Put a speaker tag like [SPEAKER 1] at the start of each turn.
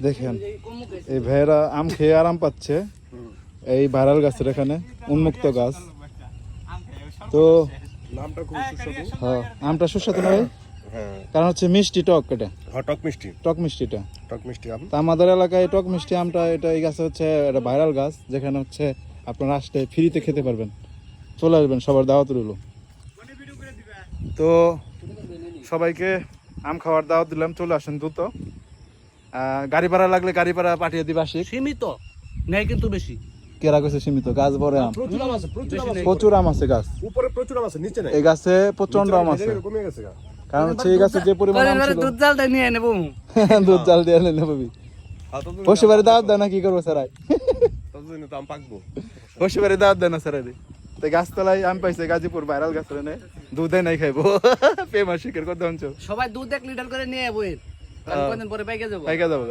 [SPEAKER 1] দেখেন এই ভাইয়েরা আম খেয়ে আরাম পাচ্ছে এই ভাইরাল গাছের এখানে উন্মুক্ত গাছ। তো
[SPEAKER 2] নামটা খুব সুস্বাদু।
[SPEAKER 1] হ্যাঁ আমটা সুস্বাদু না ভাই?
[SPEAKER 2] হ্যাঁ
[SPEAKER 1] কারণ হচ্ছে মিষ্টি টক, এটা
[SPEAKER 2] টক মিষ্টি,
[SPEAKER 1] টক মিষ্টিটা।
[SPEAKER 2] টক মিষ্টি আম।
[SPEAKER 1] তা আমাদের এলাকায় টক মিষ্টি আমটা এটা এই গাছে হচ্ছে এটা ভাইরাল গাছ, যেখানে হচ্ছে আপনারা আসলে ফ্রিতে খেতে পারবেন। চলে আসবেন, সবার দাওয়াত রইল। তো সবাইকে আম খাওয়ার দাওয়াত দিলাম, চলে আসেন দ্রুত। গাড়ি ভাড়া লাগলে গাড়ি ভাড়া পাঠিয়ে দিবা।
[SPEAKER 3] সীমিত নেই কিন্তু বেশি।
[SPEAKER 1] কেরা কইছে সীমিত? গাছ ভরে আম,
[SPEAKER 2] প্রচুর আম আছে, প্রচুর আম আছে।
[SPEAKER 1] প্রচুর আম আছে গাছ।
[SPEAKER 2] উপরে প্রচুর আম আছে, নিচে নাই।
[SPEAKER 1] এই গাছে প্রচন্ড আম আছে,
[SPEAKER 2] কমে গেছে গা।
[SPEAKER 1] কারণ হচ্ছে এই গাছে যে পরিমাণ আম ছিল
[SPEAKER 3] দুধ জালটা নিয়ে নেবো।
[SPEAKER 1] দুধ জাল দিয়ে এনে পাবি। বসে বাড়ি দাওয়াত দেয় না, কি করবো স্যারাই?
[SPEAKER 2] ততদিনে তো আম পাকবো।
[SPEAKER 1] বসে বাড়ি দাওয়াত দেয় না স্যারাই। তো গাছতলায় আম পাইছে, গাজীপুর ভাইরাল গাছ এনে দুধে নাই খাইবো। পেমা শিকার করতে অঞ্চল
[SPEAKER 3] সবাই দুধ 1 লিটার করে নিয়ে বই, কয়েকদিন পরে পাইকে যাবো।
[SPEAKER 1] পাইকা যাবো।